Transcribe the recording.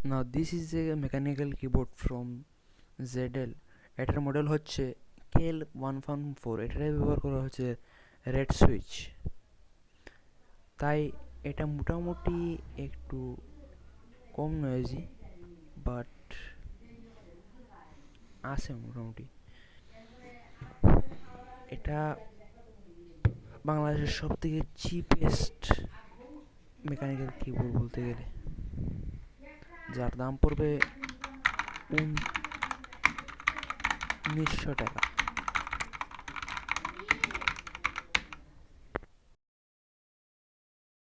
Now this is a mechanical keyboard from ZL. এটার model হচ্ছে KL114। এটারে ব্যবহার করা হচ্ছে রেড সুইচ। তাই এটা মোটামুটি একটু কম নয়েজি, বাট আছে মোটামুটি। এটা বাংলাদেশের সব থেকে চিপেস্ট মেকানিক্যাল কিবোর্ড বলতে গেলে, যার দাম পড়বে 1900 টাকা।